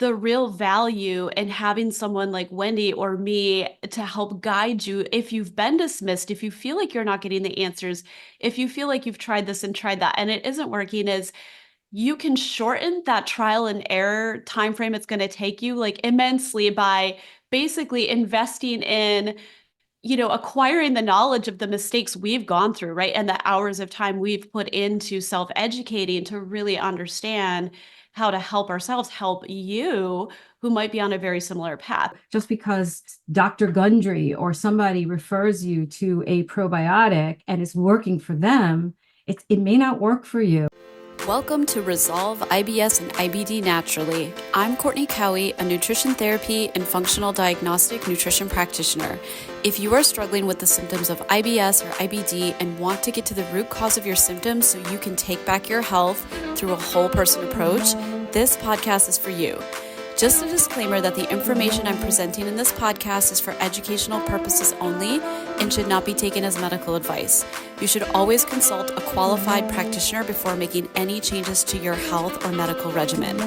the real value in having someone like Wendy or me to help guide you if you've been dismissed, if you feel like you're not getting the answers, if you feel like you've tried this and tried that and it isn't working, is you can shorten that trial and error time frame it's going to take you like immensely by basically investing in acquiring the knowledge of the mistakes we've gone through, right? And the hours of time we've put into self-educating to really understand how to help ourselves, help you who might be on a very similar path. Just because Dr. Gundry or somebody refers you to a probiotic and it's working for them, it may not work for you. Welcome to Resolve IBS and IBD Naturally. I'm Courtney Cowie, a nutrition therapy and functional diagnostic nutrition practitioner. If you are struggling with the symptoms of IBS or IBD and want to get to the root cause of your symptoms so you can take back your health through a whole person approach, this podcast is for you. Just a disclaimer that the information I'm presenting in this podcast is for educational purposes only and should not be taken as medical advice. You should always consult a qualified practitioner before making any changes to your health or medical regimen.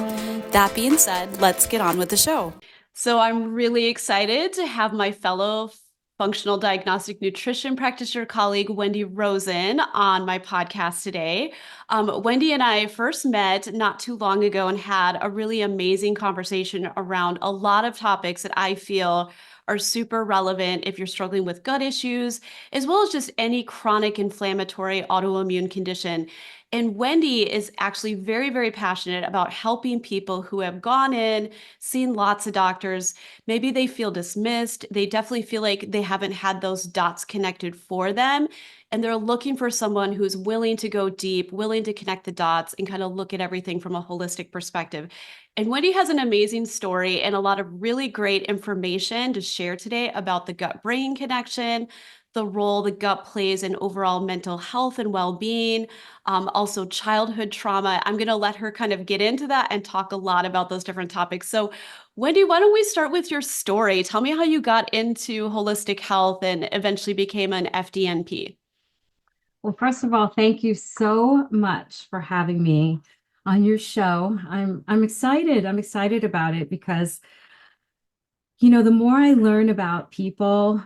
That being said, let's get on with the show. So I'm really excited to have my fellow functional diagnostic nutrition practitioner colleague, Wendy Rosen, on my podcast today. Wendy and I first met not too long ago and had a really amazing conversation around a lot of topics that I feel are super relevant if you're struggling with gut issues, as well as just any chronic inflammatory autoimmune condition. And Wendy is actually very, very passionate about helping people who have gone in, seen lots of doctors. Maybe they feel dismissed. They definitely feel like they haven't had those dots connected for them. And they're looking for someone who's willing to go deep, willing to connect the dots and kind of look at everything from a holistic perspective. And Wendy has an amazing story and a lot of really great information to share today about the gut-brain connection, the role the gut plays in overall mental health and well-being, also childhood trauma. I'm going to let her kind of get into that and talk a lot about those different topics. So Wendy, why don't we start with your story? Tell me how you got into holistic health and eventually became an FDN-P. Well, first of all, thank you so much for having me on your show. I'm excited. I'm excited about it because, the more I learn about people,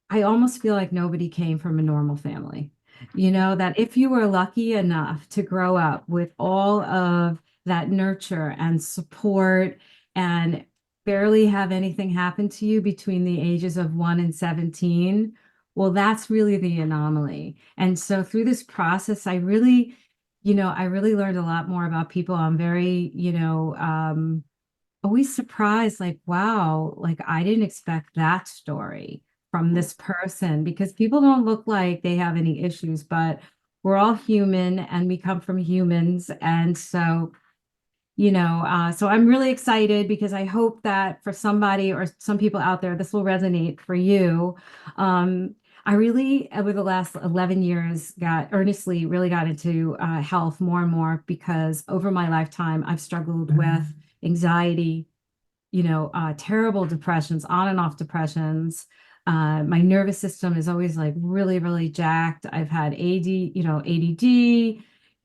I almost feel like nobody came from a normal family. That if you were lucky enough to grow up with all of that nurture and support and barely have anything happen to you between the ages of 1 and 17, well, that's really the anomaly. And so through this process, I really learned a lot more about people. I'm very, always surprised, like, wow, like I didn't expect that story from this person because people don't look like they have any issues, but we're all human and we come from humans. And so, so I'm really excited because I hope that for somebody or some people out there, this will resonate for you. I really, over the last 11 years, really got into health more and more because over my lifetime, I've struggled with anxiety, terrible depressions, on and off depressions. My nervous system is always like really, really jacked. I've had ADD,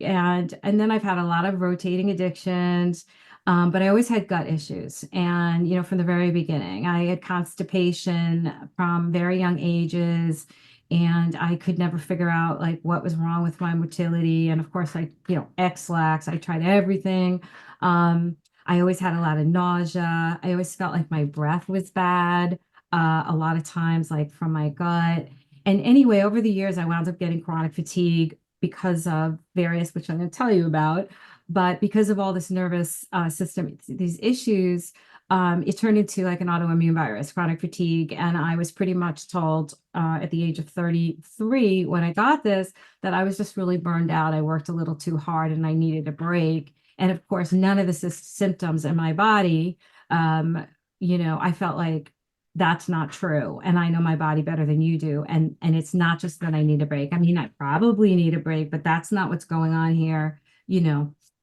and then I've had a lot of rotating addictions. But I always had gut issues. And, from the very beginning, I had constipation from very young ages, and I could never figure out like what was wrong with my motility. And of course, X-Lax, I tried everything. I always had a lot of nausea. I always felt like my breath was bad, a lot of times, like from my gut. And anyway, over the years, I wound up getting chronic fatigue because of various, which I'm going to tell you about. But because of all this nervous system, these issues, it turned into like an autoimmune virus, chronic fatigue. And I was pretty much told at the age of 33 when I got this that I was just really burned out. I worked a little too hard and I needed a break. And of course, none of the symptoms in my body, I felt like that's not true. And I know my body better than you do. And it's not just that I need a break. I mean, I probably need a break, but that's not what's going on here,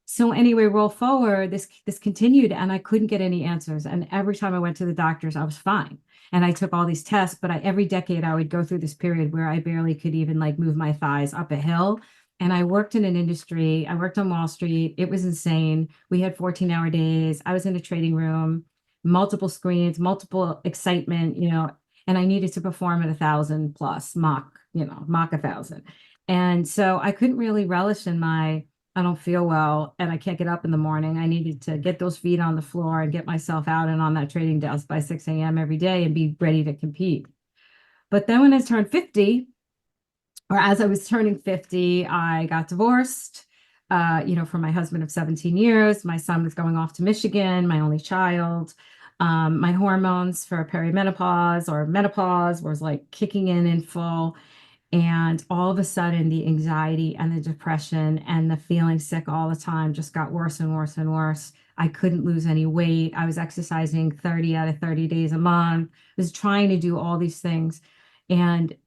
So anyway, roll forward, this continued and I couldn't get any answers. And every time I went to the doctors, I was fine. And I took all these tests, but every decade I would go through this period where I barely could even like move my thighs up a hill. And I worked in an industry, I worked on Wall Street. It was insane. We had 14-hour days. I was in a trading room, multiple screens, multiple excitement, and I needed to perform at 1,000 plus mock 1,000. And so I couldn't really relish in I don't feel well and I can't get up in the morning. I needed to get those feet on the floor and get myself out and on that trading desk by 6 a.m. every day and be ready to compete. But then when I turned 50, or as I was turning 50, I got divorced, from my husband of 17 years. My son was going off to Michigan, my only child. My hormones for perimenopause or menopause was like kicking in full. And all of a sudden, the anxiety and the depression and the feeling sick all the time just got worse and worse and worse. I couldn't lose any weight. I was exercising 30 out of 30 days a month. I was trying to do all these things. And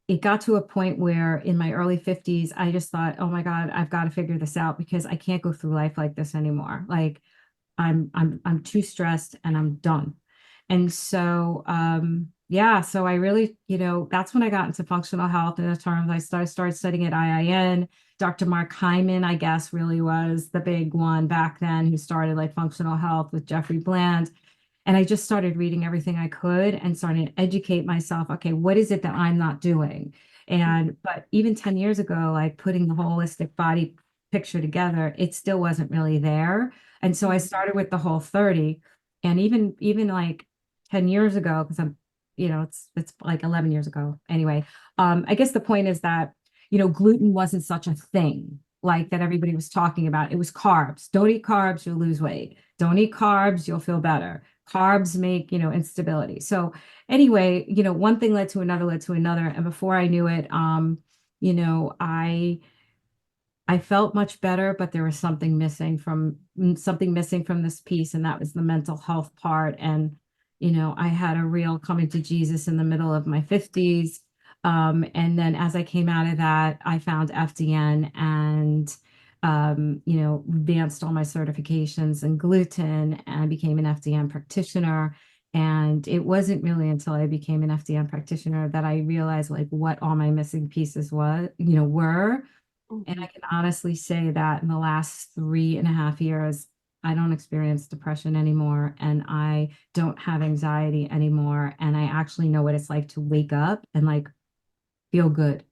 it got to a point where in my early 50s, I just thought, oh my God, I've got to figure this out because I can't go through life like this anymore. Like I'm too stressed and I'm done. And so, so I really, that's when I got into functional health in the terms. I started studying at IIN. Dr. Mark Hyman, I guess, really was the big one back then who started like functional health with Jeffrey Bland. And I just started reading everything I could and starting to educate myself. Okay, what is it that I'm not doing? But even 10 years ago, like putting the holistic body picture together, it still wasn't really there. And so I started with the Whole30. And even like 10 years ago, because it's like 11 years ago anyway. I guess the point is that, gluten wasn't such a thing like that everybody was talking about. It was carbs. Don't eat carbs, you'll lose weight. Don't eat carbs, you'll feel better. Carbs make, instability. So anyway, one thing led to another, led to another. And before I knew it, I felt much better, but there was something missing from this piece, and that was the mental health part. And, I had a real coming to Jesus in the middle of my 50s. And then as I came out of that, I found FDN and advanced all my certifications in gluten and became an FDN practitioner. And it wasn't really until I became an FDN practitioner that I realized like what all my missing pieces were. And I can honestly say that in the last 3.5 years, I don't experience depression anymore and I don't have anxiety anymore. And I actually know what it's like to wake up and like feel good.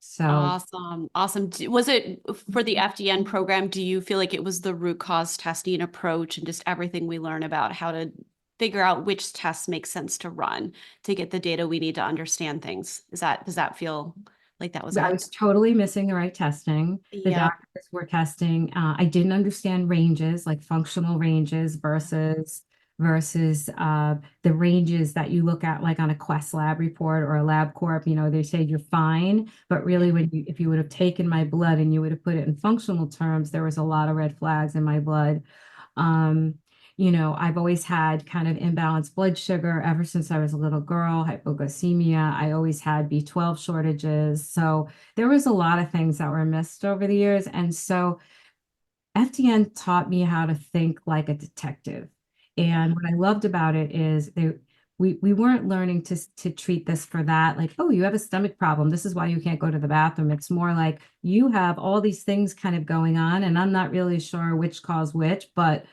So Awesome. Awesome. Was it for the FDN program? Do you feel like it was the root cause testing approach and just everything we learn about how to figure out which tests make sense to run to get the data we need to understand things? Does that feel like that was I it? was totally missing the right testing. The Yep. doctors were testing. I didn't understand ranges, like functional ranges versus the ranges that you look at, like on a Quest lab report or a LabCorp. They say you're fine, but really, if you would have taken my blood and you would have put it in functional terms, there was a lot of red flags in my blood. I've always had kind of imbalanced blood sugar ever since I was a little girl, hypoglycemia. I always had B12 shortages. So there was a lot of things that were missed over the years. And so FDN taught me how to think like a detective. And what I loved about it is we weren't learning to treat this for that, like, oh, you have a stomach problem. This is why you can't go to the bathroom. It's more like you have all these things kind of going on, and I'm not really sure which caused which, but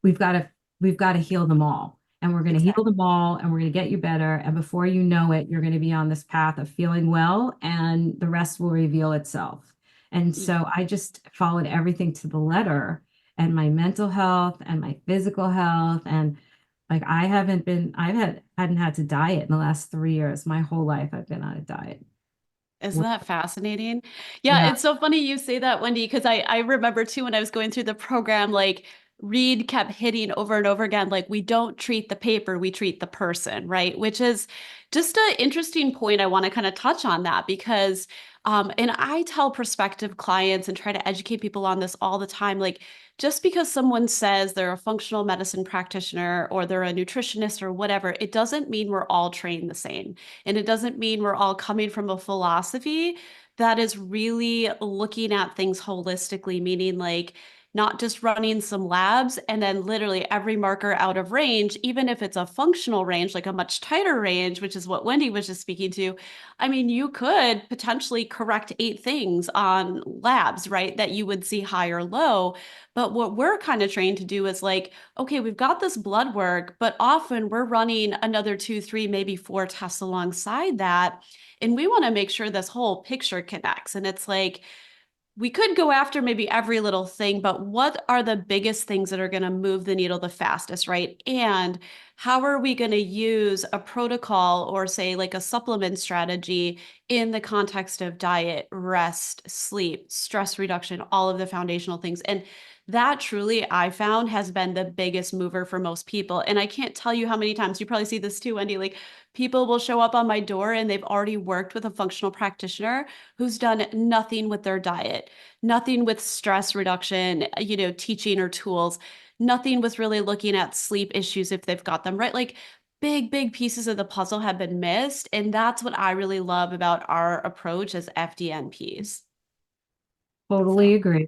we've got to heal them all. And we're going to heal them all and we're going to get you better. And before you know it, you're going to be on this path of feeling well and the rest will reveal itself. And so I just followed everything to the letter, and my mental health and my physical health. And like hadn't had to diet in the last 3 years. My whole life I've been on a diet. Isn't that fascinating? Yeah, Yeah. it's so funny you say that, Wendy, because I remember too when I was going through the program, like Reed kept hitting over and over again, like we don't treat the paper, we treat the person, right? Which is just an interesting point. I want to kind of touch on that because, and I tell prospective clients and try to educate people on this all the time, like just because someone says they're a functional medicine practitioner or they're a nutritionist or whatever, it doesn't mean we're all trained the same. And it doesn't mean we're all coming from a philosophy that is really looking at things holistically, meaning like, not just running some labs and then literally every marker out of range, even if it's a functional range, like a much tighter range, which is what Wendy was just speaking to. I mean, you could potentially correct 8 things on labs, right? That you would see high or low. But what we're kind of trained to do is like, okay, we've got this blood work, but often we're running another 2, 3, maybe 4 tests alongside that. And we want to make sure this whole picture connects. And it's like, we could go after maybe every little thing, but what are the biggest things that are going to move the needle the fastest, right? And how are we going to use a protocol or say like a supplement strategy in the context of diet, rest, sleep, stress reduction, all of the foundational things? And that truly I found has been the biggest mover for most people. And I can't tell you how many times you probably see this too, Wendy, like people will show up on my door and they've already worked with a functional practitioner who's done nothing with their diet, nothing with stress reduction, teaching or tools, nothing with really looking at sleep issues if they've got them, right? Like big pieces of the puzzle have been missed. And that's what I really love about our approach as FDN-Ps. Totally agree.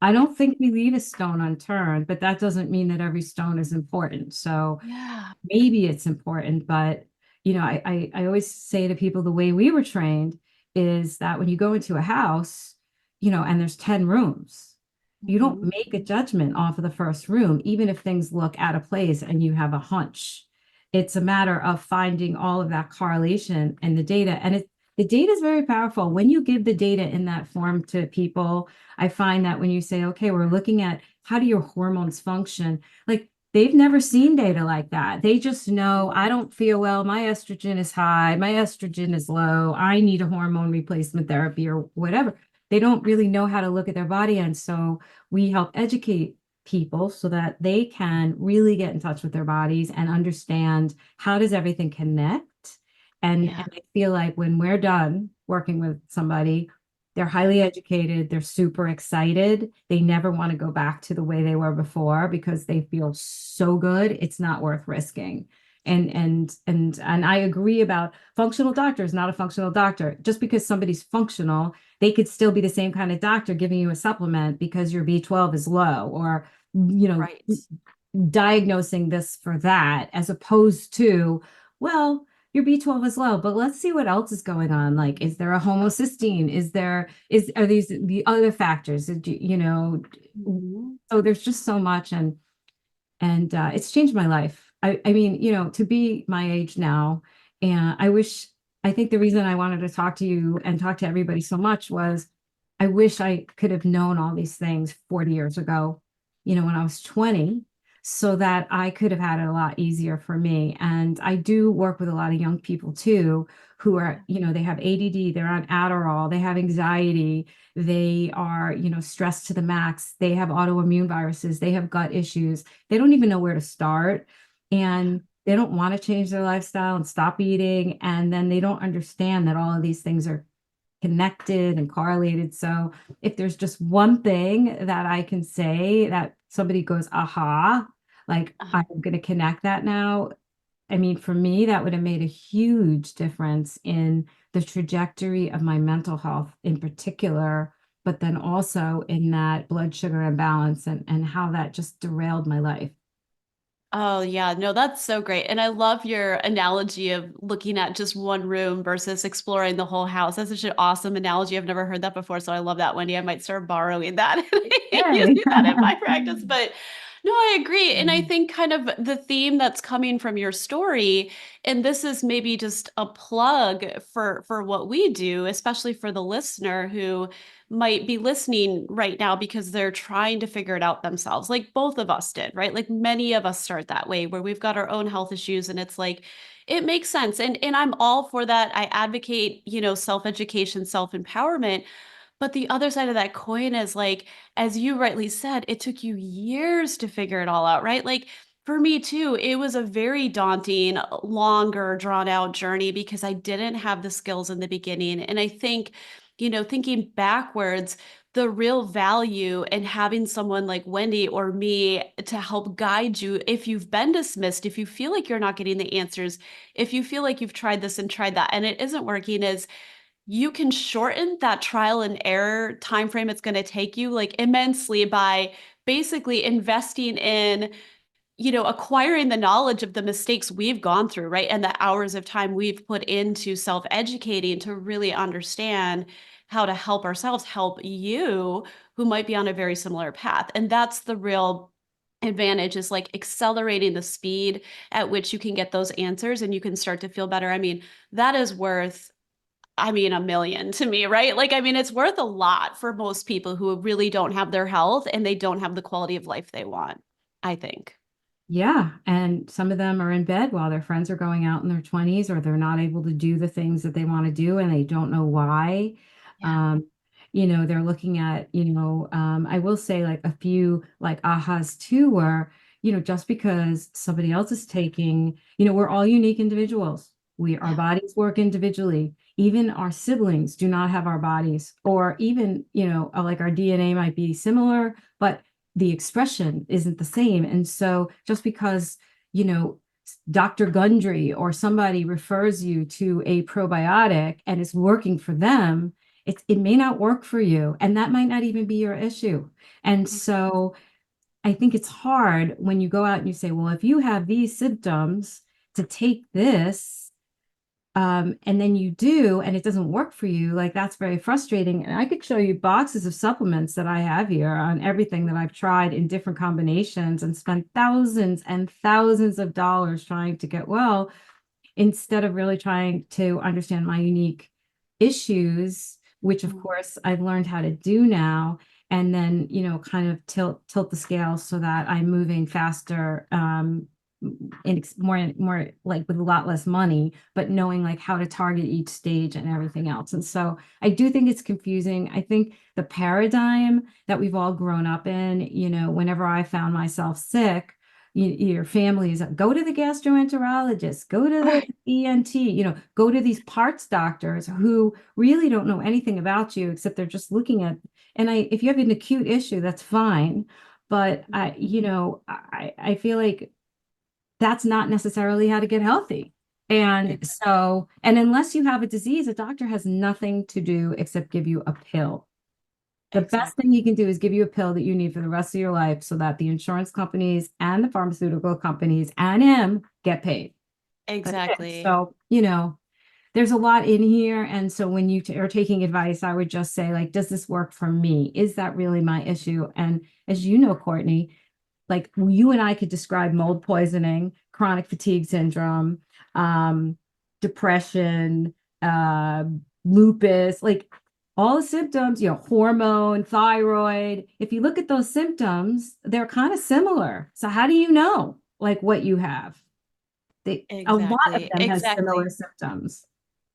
I don't think we leave a stone unturned, but that doesn't mean that every stone is important. So Yeah. maybe it's important, but I always say to people the way we were trained is that when you go into a house, and there's 10 rooms, you don't Mhm. make a judgment off of the first room, even if things look out of place and you have a hunch. It's a matter of finding all of that correlation and the data. And the data is very powerful. When you give the data in that form to people, I find that when you say, okay, we're looking at how do your hormones function, like they've never seen data like that. They just know, I don't feel well, my estrogen is high, my estrogen is low, I need a hormone replacement therapy or whatever. They don't really know how to look at their body. And so we help educate people so that they can really get in touch with their bodies and understand how does everything connect. And I feel like when we're done working with somebody, they're highly educated, they're super excited. They never want to go back to the way they were before because they feel so good. It's not worth risking. And I agree about functional doctors, not a functional doctor. Just because somebody's functional, they could still be the same kind of doctor giving you a supplement because your B12 is low or Right. diagnosing this for that, as opposed to, well, your B12 is low, but let's see what else is going on. Like, is there a homocysteine? Are these the other factors? Mhm. So there's just so much, and it's changed my life. I mean, to be my age now, and I think the reason I wanted to talk to you and talk to everybody so much was I wish I could have known all these things 40 years ago, when I was 20, so that I could have had it a lot easier for me. And I do work with a lot of young people too, who are, they have ADD, they're on Adderall, they have anxiety, they are, stressed to the max, they have autoimmune viruses, they have gut issues, they don't even know where to start. And they don't want to change their lifestyle and stop eating. And then they don't understand that all of these things are connected and correlated. So if there's just one thing that I can say that somebody goes, aha, like I'm going to connect that now. I mean, for me, that would have made a huge difference in the trajectory of my mental health in particular, but then also in that blood sugar imbalance and how that just derailed my life. Oh, yeah. No, that's so great. And I love your analogy of looking at just one room versus exploring the whole house. That's such an awesome analogy. I've never heard that before. So I love that, Wendy. I might start borrowing that and Yay. using that in my practice. But no, I agree. And I think kind of the theme that's coming from your story, and this is maybe just a plug for what we do, especially for the listener who might be listening right now because they're trying to figure it out themselves, like both of us did, right? Like many of us start that way where we've got our own health issues and it's like it makes sense. And I'm all for that. I advocate, self-education, self-empowerment. But the other side of that coin is like, as you rightly said, it took you years to figure it all out, right? Like for me too, it was a very daunting, longer, drawn out journey because I didn't have the skills in the beginning. And I think, thinking backwards, the real value in having someone like Wendy or me to help guide you if you've been dismissed, if you feel like you're not getting the answers, if you feel like you've tried this and tried that and it isn't working, is you can shorten that trial and error time frame it's going to take you like immensely by basically investing in, acquiring the knowledge of the mistakes we've gone through, right? And the hours of time we've put into self-educating to really understand how to help ourselves, help you who might be on a very similar path. And that's the real advantage, is like accelerating the speed at which you can get those answers and you can start to feel better. I mean, that is worth, a million to me, right? Like, it's worth a lot for most people who really don't have their health and they don't have the quality of life they want, I think. Yeah, and some of them are in bed while their friends are going out in their 20s, or they're not able to do the things that they want to do and they don't know why. Yeah. Um, they're looking at, I will say like a few like ahas too, where, just because somebody else is taking, we're all unique individuals. Our Yeah. bodies work individually. Even our siblings do not have our bodies, or even, like our DNA might be similar, but the expression isn't the same. And so just because, Dr. Gundry or somebody refers you to a probiotic and it's working for them, it may not work for you. And that might not even be your issue. And so I think it's hard when you go out and you say, well, if you have these symptoms, to take this, and then you do, and it doesn't work for you, like that's very frustrating. And I could show you boxes of supplements that I have here on everything that I've tried in different combinations and spent thousands and thousands of dollars trying to get well, instead of really trying to understand my unique issues, which of course I've learned how to do now. And then, kind of tilt the scale so that I'm moving faster, and more like with a lot less money, but knowing like how to target each stage and everything else. And so I do think it's confusing. I think the paradigm that we've all grown up in, whenever I found myself sick, your families go to the gastroenterologist, go to the ENT, go to these parts doctors who really don't know anything about you except they're just looking at, if you have an acute issue, that's fine. But I feel like that's not necessarily how to get healthy. And so, and unless you have a disease, a doctor has nothing to do except give you a pill. The best thing he can do is give you a pill that you need for the rest of your life so that the insurance companies and the pharmaceutical companies and him get paid. Exactly. So, there's a lot in here. And so when you are taking advice, I would just say, like, does this work for me? Is that really my issue? And as you know, Courtney, like you and I could describe mold poisoning, chronic fatigue syndrome, depression, lupus, like all the symptoms, hormone, thyroid. If you look at those symptoms, they're kind of similar. So how do you know like what you have? A lot of them has similar symptoms.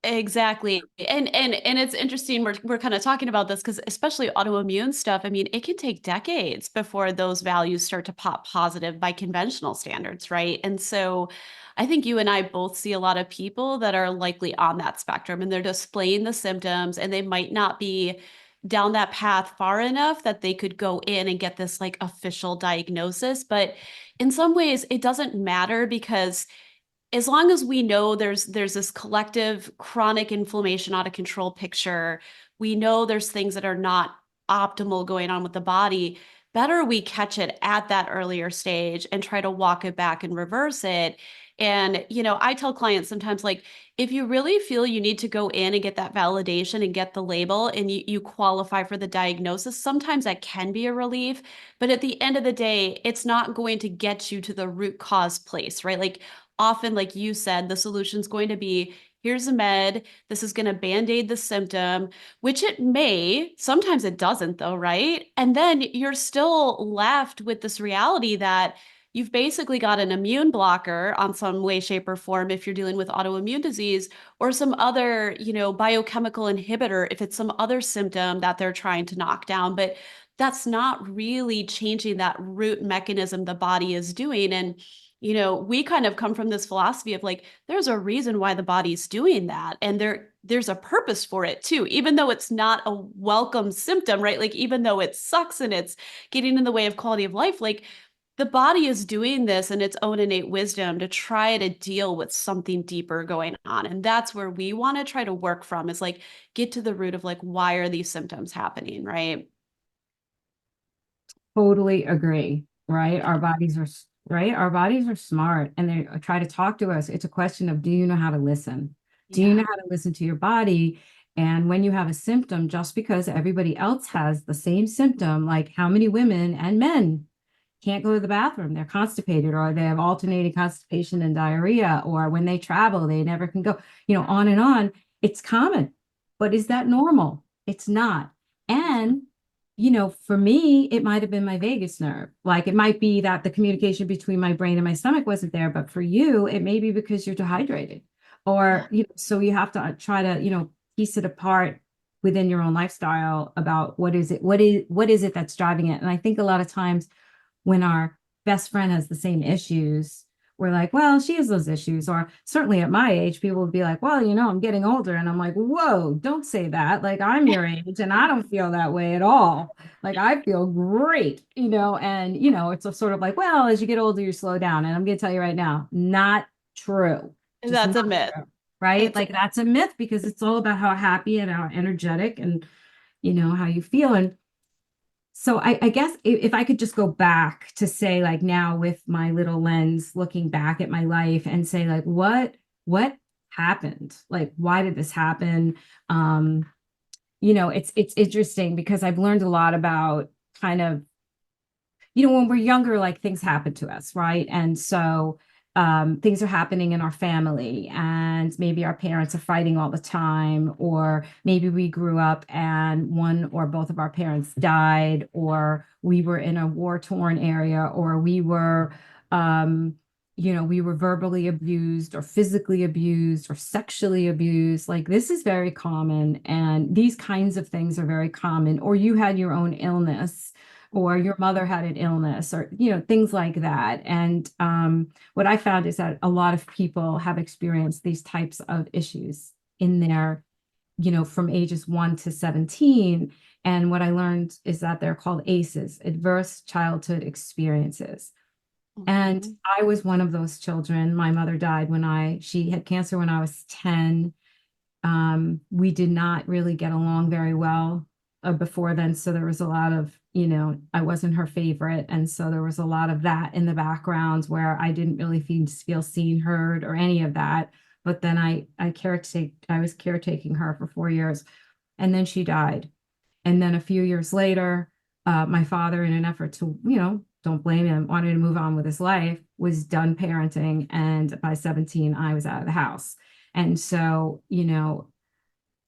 Exactly. And it's interesting we're kind of talking about this because especially autoimmune stuff, it can take decades before those values start to pop positive by conventional standards, right? And so I think you and I both see a lot of people that are likely on that spectrum and they're displaying the symptoms and they might not be down that path far enough that they could go in and get this like official diagnosis. But in some ways it doesn't matter because as long as we know there's this collective chronic inflammation out of control picture, we know there's things that are not optimal going on with the body, better we catch it at that earlier stage and try to walk it back and reverse it. And, I tell clients sometimes, like, if you really feel you need to go in and get that validation and get the label and you qualify for the diagnosis, sometimes that can be a relief. But at the end of the day, it's not going to get you to the root cause place, right? Like, often, like you said, the solution's going to be, here's a med, this is going to band-aid the symptom, which it may, sometimes it doesn't though, right? And then you're still left with this reality that you've basically got an immune blocker on some way, shape, or form if you're dealing with autoimmune disease, or some other, biochemical inhibitor if it's some other symptom that they're trying to knock down. But that's not really changing that root mechanism the body is doing. And we kind of come from this philosophy of like, there's a reason why the body's doing that. And there's a purpose for it too, even though it's not a welcome symptom, right? Like, even though it sucks and it's getting in the way of quality of life, like the body is doing this in its own innate wisdom to try to deal with something deeper going on. And that's where we want to try to work from, is like, get to the root of like, why are these symptoms happening, right? totally agree, right? Our bodies are, right? Our bodies are smart and they try to talk to us. It's a question of, do you know how to listen? Do you know Yeah. how to listen to your body? And when you have a symptom, just because everybody else has the same symptom, like how many women and men can't go to the bathroom, they're constipated, or they have alternating constipation and diarrhea, or when they travel, they never can go, on and on. It's common. But is that normal? It's not. And for me, it might have been my vagus nerve. Like it might be that the communication between my brain and my stomach wasn't there, but for you, it may be because you're dehydrated. Or, so you have to try to, piece it apart within your own lifestyle about what is it that's driving it. And I think a lot of times when our best friend has the same issues, we're like, well, she has those issues. Or certainly at my age, people would be like, well, I'm getting older. And I'm like, whoa, don't say that. Like I'm your age and I don't feel that way at all. Like I feel great, and, it's a sort of like, well, as you get older, you slow down. And I'm going to tell you right now, not true. Just That's a not myth. true, right? It's Like that's a myth because it's all about how happy and how energetic and, how you feel. And so I guess if I could just go back to say like now with my little lens looking back at my life and say like what happened? Like why did this happen? It's interesting because I've learned a lot about kind of when we're younger, like things happen to us, right? And so things are happening in our family, and maybe our parents are fighting all the time, or maybe we grew up and one or both of our parents died, or we were in a war-torn area, or we were verbally abused or physically abused or sexually abused. Like this is very common, and these kinds of things are very common. Or you had your own illness, or your mother had an illness, or things like that. And what I found is that a lot of people have experienced these types of issues in their from ages 1 to 17. And what I learned is that they're called ACEs, adverse childhood experiences. And I was one of those children. My mother died she had cancer when I was 10. We did not really get along very well before then. So there was a lot of, I wasn't her favorite. And so there was a lot of that in the background where I didn't really feel seen, heard, or any of that. But then I was caretaking her for 4 years, and then she died. And then a few years later, my father, in an effort to, don't blame him, wanted to move on with his life, was done parenting. And by 17, I was out of the house. And so,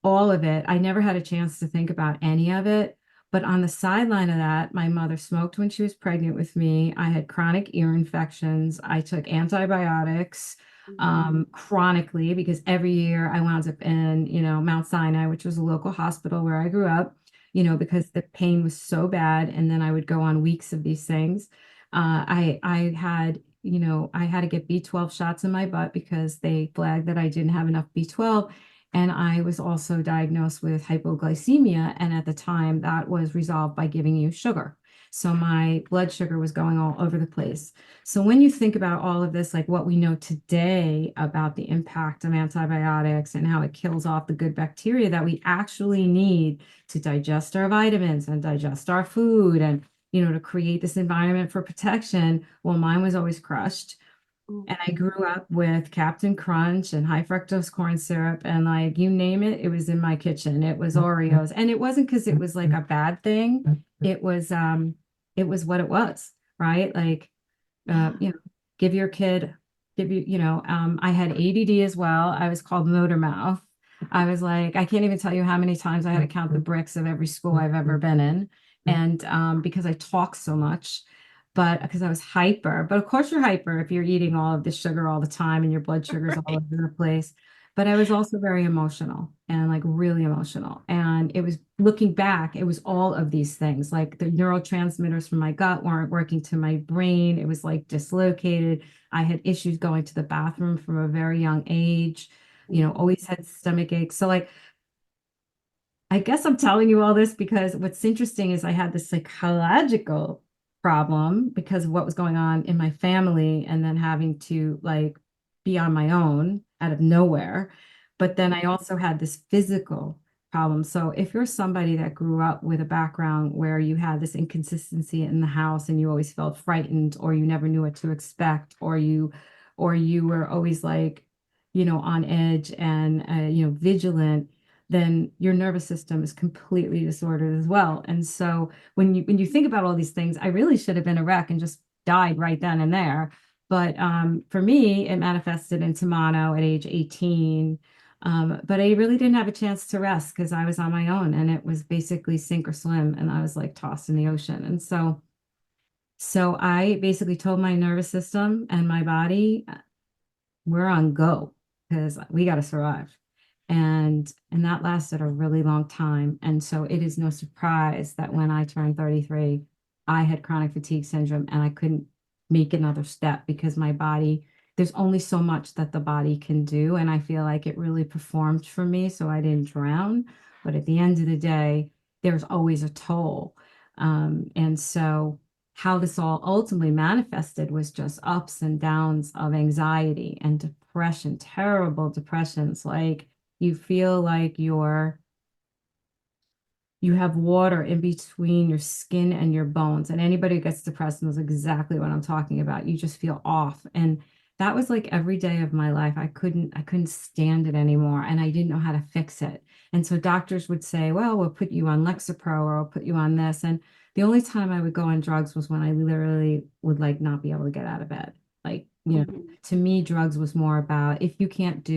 all of it, I never had a chance to think about any of it. But on the sideline of that, my mother smoked when she was pregnant with me. I had chronic ear infections. I took antibiotics chronically because every year I wound up in, Mount Sinai, which was a local hospital where I grew up, because the pain was so bad. And then I would go on weeks of these things. I had to get B12 shots in my butt because they flagged that I didn't have enough B12. And I was also diagnosed with hypoglycemia. And at the time, that was resolved by giving you sugar. So my blood sugar was going all over the place. So when you think about all of this, like what we know today about the impact of antibiotics and how it kills off the good bacteria that we actually need to digest our vitamins and digest our food and, to create this environment for protection, well, mine was always crushed. And I grew up with Captain Crunch and high fructose corn syrup, and like you name it, it was in my kitchen. It was Oreos. And it wasn't because it was like a bad thing. It was what it was, right? Like give your kid, I had ADD as well. I was called motor mouth. I was like, I can't even tell you how many times I had to count the bricks of every school I've ever been in. And because I talk so much. But because I was hyper. But of course you're hyper if you're eating all of this sugar all the time and your blood sugar's all over the place. But I was also very emotional and like really emotional. And it was looking back, it was all of these things. Like the neurotransmitters from my gut weren't working to my brain. It was like dislocated. I had issues going to the bathroom from a very young age, always had stomach aches. So like I guess I'm telling you all this because what's interesting is I had this psychological problem because of what was going on in my family, and then having to like be on my own out of nowhere. But then I also had this physical problems. So if you're somebody that grew up with a background where you had this inconsistency in the house and you always felt frightened, or you never knew what to expect, or you were always like, on edge and vigilant, then your nervous system is completely disordered as well. And so when you think about all these things, I really should have been a wreck and just died right then and there. But for me, it manifested into mono at age 18. But I really didn't have a chance to rest because I was on my own, and it was basically sink or swim, and I was like tossed in the ocean. And so I basically told my nervous system and my body, we're on go because we got to survive. And that lasted a really long time. And so it is no surprise that when I turned 33, I had chronic fatigue syndrome and I couldn't make another step because my body, there's only so much that the body can do. And I feel like it really performed for me, so I didn't drown. But at the end of the day, there's always a toll. And so how this all ultimately manifested was just ups and downs of anxiety and depression, terrible depressions. Like you feel like you have water in between your skin and your bones. And anybody who gets depressed knows exactly what I'm talking about. You just feel off. And that was like every day of my life. I couldn't stand it anymore. And I didn't know how to fix it. And so doctors would say, well, we'll put you on Lexapro or I'll put you on this. And the only time I would go on drugs was when I literally would like not be able to get out of bed. Like, to me, drugs was more about if you can't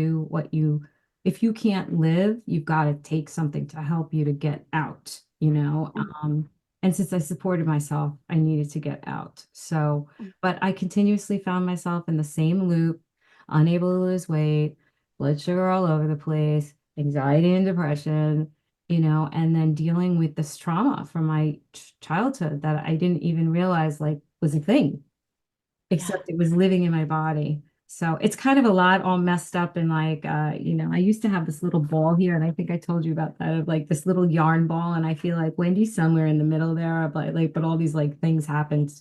live, you've got to take something to help you to get out, and since I supported myself, I needed to get out. So, but I continuously found myself in the same loop, unable to lose weight, blood sugar all over the place, anxiety and depression, and then dealing with this trauma from my childhood that I didn't even realize like was a thing, except it was living in my body. So it's kind of a lot all messed up and like, I used to have this little ball here, and I think I told you about that, of like this little yarn ball. And I feel like Wendy's somewhere in the middle there of but all these like things happened.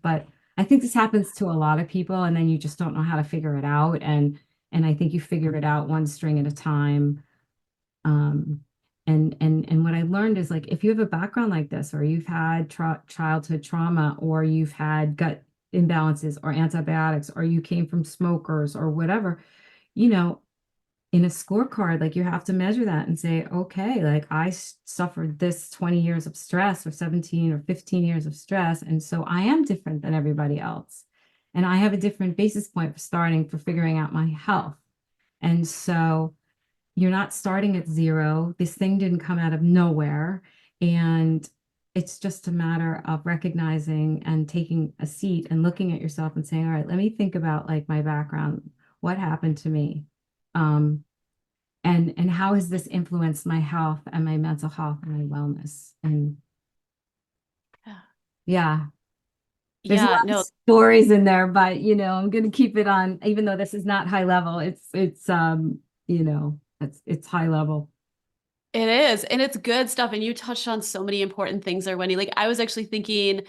But I think this happens to a lot of people, and then you just don't know how to figure it out. And I think you figure it out one string at a time. And what I learned is like, if you have a background like this, or you've had childhood trauma, or you've had gut imbalances or antibiotics, or you came from smokers or whatever, in a scorecard, like you have to measure that and say, okay, like I suffered this 20 years of stress or 17 or 15 years of stress. And so I am different than everybody else. And I have a different basis point for figuring out my health. And so you're not starting at zero. This thing didn't come out of nowhere. And it's just a matter of recognizing and taking a seat and looking at yourself and saying, all right, let me think about like my background. What happened to me? And how has this influenced my health and my mental health and my wellness? And yeah, there's a lot of stories in there, but I'm going to keep it on, even though this is not high level. It's high level. It is. And it's good stuff. And you touched on so many important things there, Wendy. Like I was actually thinking,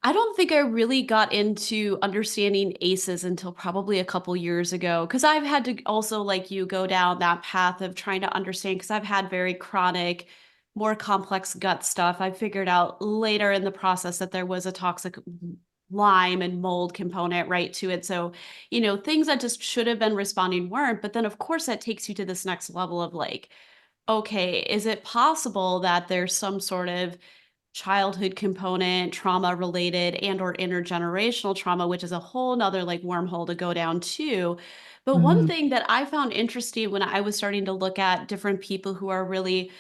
I don't think I really got into understanding ACEs until probably a couple years ago, because I've had to also, like you, go down that path of trying to understand, because I've had very chronic, more complex gut stuff. I figured out later in the process that there was a toxic Lyme and mold component right to it. So, things that just should have been responding weren't. But then, of course, that takes you to this next level of like, okay, is it possible that there's some sort of childhood component, trauma related and or intergenerational trauma, which is a whole nother like wormhole to go down too. But one thing that I found interesting when I was starting to look at different people who are really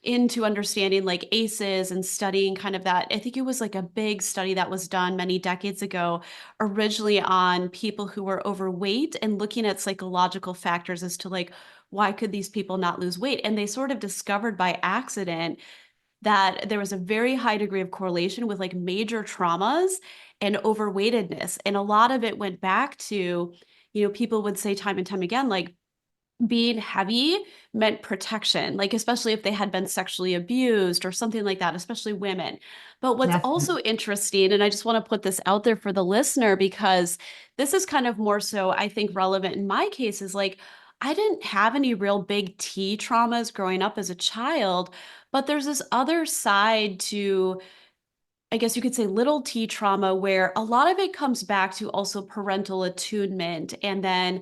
into understanding like ACEs and studying kind of that, I think it was like a big study that was done many decades ago, originally on people who were overweight and looking at psychological factors as to like, why could these people not lose weight? And they sort of discovered by accident that there was a very high degree of correlation with like major traumas and overweightedness. And a lot of it went back to, people would say time and time again, like being heavy meant protection, like especially if they had been sexually abused or something like that, especially women. But what's also interesting, and I just want to put this out there for the listener, because this is kind of more so, I think, relevant in my case, is like, I didn't have any real big T traumas growing up as a child, but there's this other side to, I guess you could say, little T trauma, where a lot of it comes back to also parental attunement. And then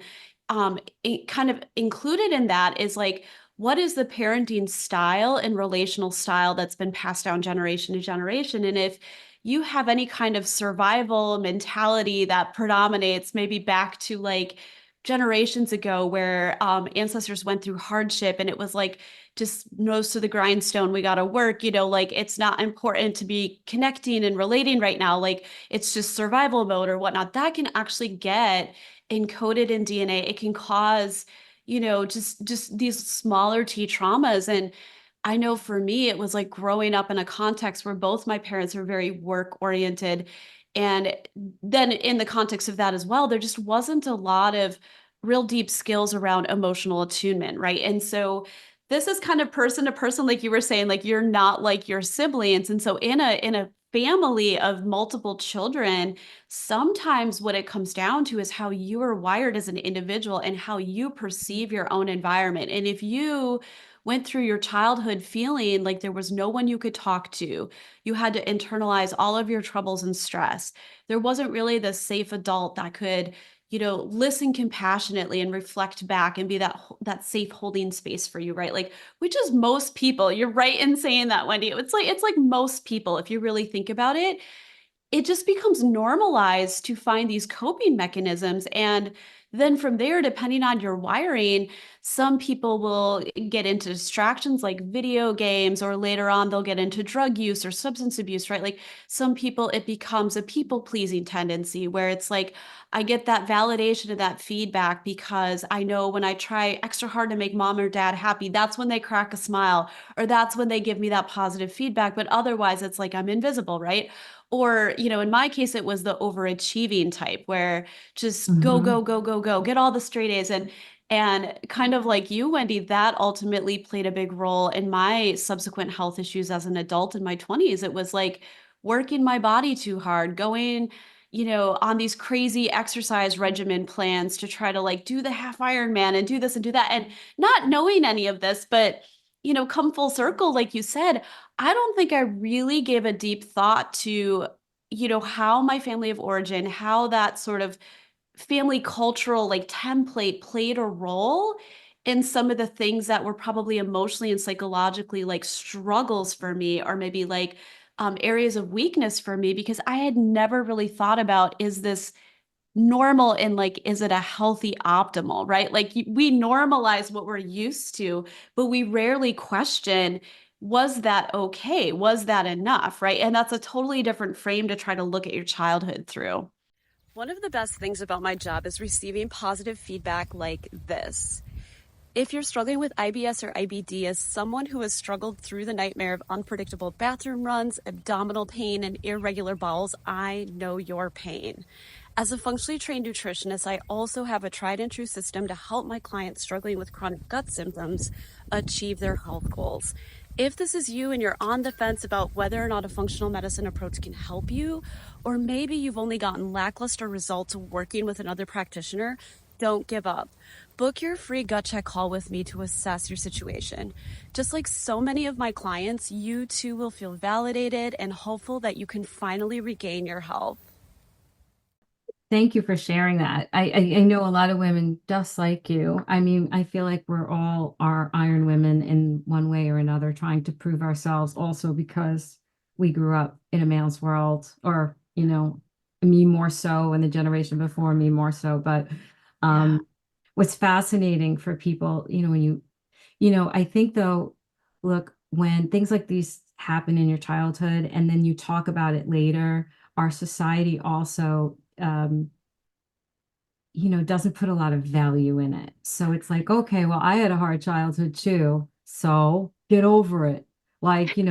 it kind of included in that is like, what is the parenting style and relational style that's been passed down generation to generation? And if you have any kind of survival mentality that predominates, maybe back to like generations ago, where ancestors went through hardship and it was like, just nose to the grindstone, we got to work, like it's not important to be connecting and relating right now, like it's just survival mode or whatnot, that can actually get encoded in DNA. It can cause, just these smaller T traumas. And I know for me, it was like growing up in a context where both my parents were very work oriented. And then in the context of that as well, there just wasn't a lot of real deep skills around emotional attunement, right? And so this is kind of person to person, like you were saying, like you're not like your siblings. And so in a family of multiple children, sometimes what it comes down to is how you are wired as an individual and how you perceive your own environment. And if you went through your childhood feeling like there was no one you could talk to, you had to internalize all of your troubles and stress, there wasn't really the safe adult that could listen compassionately and reflect back and be that safe holding space for you, right? Like, which is most people. You're right in saying that, Wendy. It's like most people, if you really think about it, it just becomes normalized to find these coping mechanisms. And then from there, depending on your wiring, some people will get into distractions like video games, or later on, they'll get into drug use or substance abuse, right? Like some people, it becomes a people pleasing tendency where it's like, I get that validation of that feedback because I know when I try extra hard to make mom or dad happy, that's when they crack a smile, or that's when they give me that positive feedback. But otherwise, it's like I'm invisible, right? Or, in my case, it was the overachieving type where just go, Mhm. go, go, go, go, get all the straight A's. And kind of like you, Wendy, that ultimately played a big role in my subsequent health issues as an adult in my 20s. It was like working my body too hard, going, on these crazy exercise regimen plans to try to like do the half Ironman and do this and do that. And not knowing any of this, but come full circle, like you said, I don't think I really gave a deep thought to, how my family of origin, how that sort of family cultural like template played a role in some of the things that were probably emotionally and psychologically like struggles for me, or maybe like areas of weakness for me, because I had never really thought about, is this normal, and like, is it a healthy optimal, right? Like we normalize what we're used to, but we rarely question, was that okay? Was that enough, right? And that's a totally different frame to try to look at your childhood through. One of the best things about my job is receiving positive feedback like this. If you're struggling with IBS or IBD, as someone who has struggled through the nightmare of unpredictable bathroom runs, abdominal pain, and irregular bowels, I know your pain. As a functionally trained nutritionist, I also have a tried and true system to help my clients struggling with chronic gut symptoms achieve their health goals. If this is you and you're on the fence about whether or not a functional medicine approach can help you, or maybe you've only gotten lackluster results working with another practitioner, don't give up. Book your free gut check call with me to assess your situation. Just like so many of my clients, you too will feel validated and hopeful that you can finally regain your health. Thank you for sharing that. I know a lot of women just like you. I mean, I feel like we're all our iron women in one way or another, trying to prove ourselves also because we grew up in a man's world, or, me more so and the generation before me more so. But Yeah. what's fascinating for people, when I think though, look, when things like these happen in your childhood and then you talk about it later, our society also doesn't put a lot of value in it. So it's like, okay, well, I had a hard childhood too. So get over it. Like, get